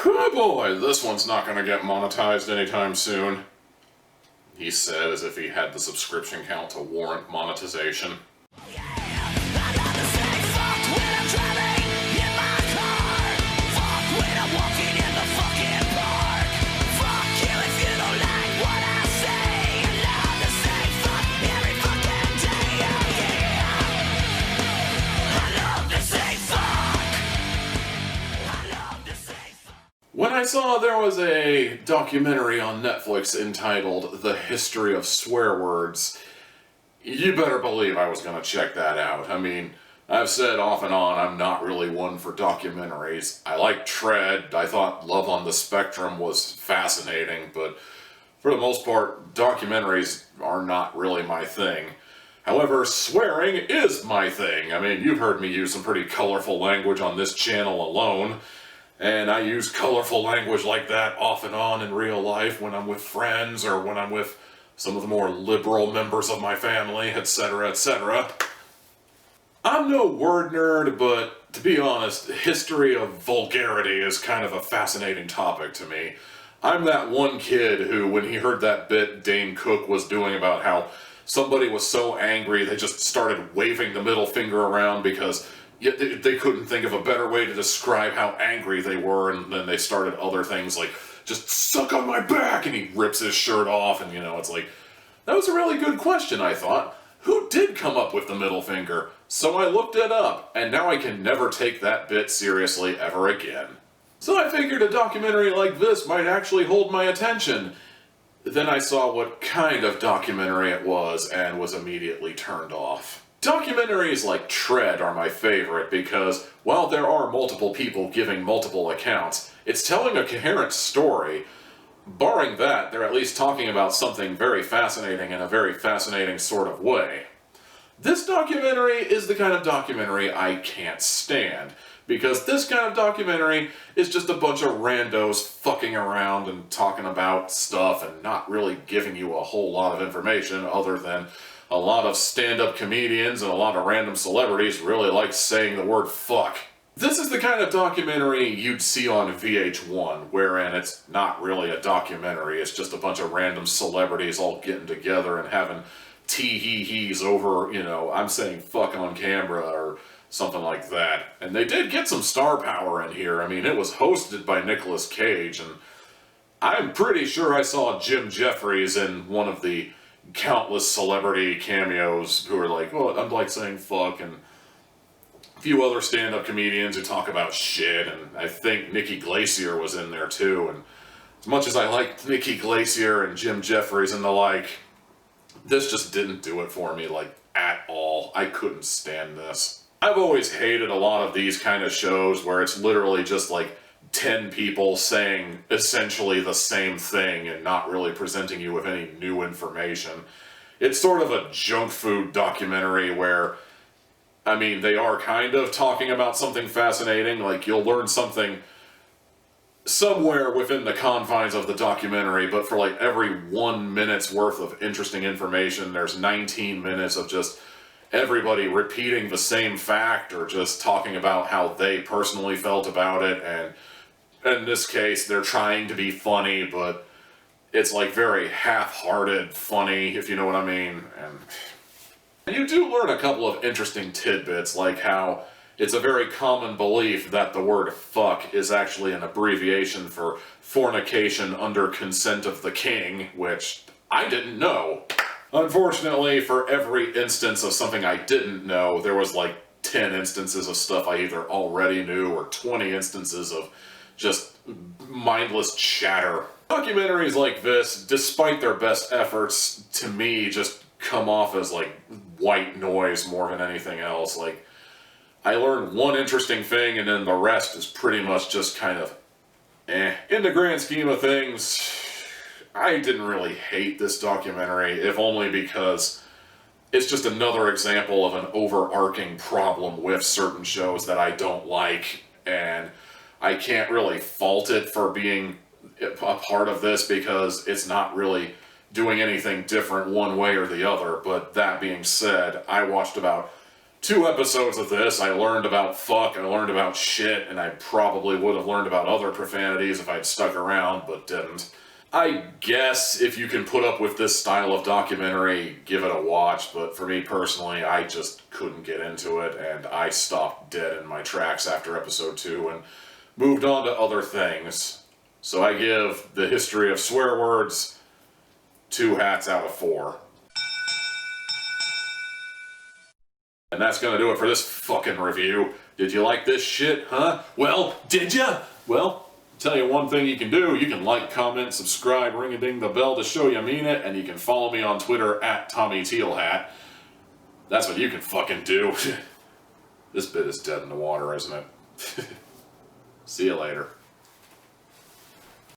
Oh boy, this one's not gonna get monetized anytime soon, he said as if he had the subscription count to warrant monetization. When I saw there was a documentary on Netflix entitled The History of Swear Words, you better believe I was going to check that out. I mean, I've said off and on I'm not really one for documentaries. I like Tread. I thought Love on the Spectrum was fascinating, but for the most part, documentaries are not really my thing. However, swearing is my thing. I mean, you've heard me use some pretty colorful language on this channel alone. And I use colorful language like that off and on in real life when I'm with friends or when I'm with some of the more liberal members of my family, etc., etc. I'm no word nerd, but to be honest, history of vulgarity is kind of a fascinating topic to me. I'm that one kid who, when he heard that bit Dane Cook was doing about how somebody was so angry they just started waving the middle finger around because they couldn't think of a better way to describe how angry they were, and then they started other things like, just suck on my back, and he rips his shirt off, and it's like, that was a really good question, I thought. Who did come up with the middle finger? So I looked it up, and now I can never take that bit seriously ever again. So I figured a documentary like this might actually hold my attention. Then I saw what kind of documentary it was, and was immediately turned off. Documentaries like Tread are my favorite because, while there are multiple people giving multiple accounts, it's telling a coherent story. Barring that, they're at least talking about something very fascinating in a very fascinating sort of way. This documentary is the kind of documentary I can't stand, because this kind of documentary is just a bunch of randos fucking around and talking about stuff and not really giving you a whole lot of information other than a lot of stand-up comedians and a lot of random celebrities really like saying the word fuck. This is the kind of documentary you'd see on VH1, wherein it's not really a documentary, it's just a bunch of random celebrities all getting together and having tee-hee-hees over, I'm saying fuck on camera or something like that. And they did get some star power in here. I mean, it was hosted by Nicolas Cage, and I'm pretty sure I saw Jim Jeffries in one of the countless celebrity cameos who are like, well, I'm like saying fuck, and a few other stand-up comedians who talk about shit, and I think Nikki Glacier was in there too, and as much as I liked Nikki Glacier and Jim Jeffries and the like, this just didn't do it for me, like, at all. I couldn't stand this. I've always hated a lot of these kind of shows where it's literally just like 10 people saying essentially the same thing and not really presenting you with any new information. It's sort of a junk food documentary where, I mean, they are kind of talking about something fascinating, like you'll learn something somewhere within the confines of the documentary, but for like every 1 minute's worth of interesting information, there's 19 minutes of just everybody repeating the same fact or just talking about how they personally felt about it, and in this case, they're trying to be funny, but it's like very half-hearted funny, if you know what I mean. And you do learn a couple of interesting tidbits, like how it's a very common belief that the word fuck is actually an abbreviation for fornication under consent of the king, which I didn't know. Unfortunately, for every instance of something I didn't know, there was like 10 instances of stuff I either already knew or 20 instances of just mindless chatter. Documentaries like this, despite their best efforts, to me just come off as like white noise more than anything else. Like, I learned one interesting thing and then the rest is pretty much just kind of eh. In the grand scheme of things, I didn't really hate this documentary, if only because it's just another example of an overarching problem with certain shows that I don't like, and I can't really fault it for being a part of this because it's not really doing anything different one way or the other. But that being said, I watched about 2 episodes of this, I learned about fuck, I learned about shit, and I probably would have learned about other profanities if I'd stuck around, but didn't. I guess if you can put up with this style of documentary, give it a watch, but for me personally, I just couldn't get into it, and I stopped dead in my tracks after episode 2 and moved on to other things. So I give the history of swear words 2 hats out of 4. And that's gonna do it for this fucking review. Did you like this shit, huh? Well, did ya? Well, I'll tell you one thing you can do. You can like, comment, subscribe, ring-a-ding the bell to show you mean it, and you can follow me on Twitter at TommyTealHat. That's what you can fucking do. This bit is dead in the water, isn't it? See you later.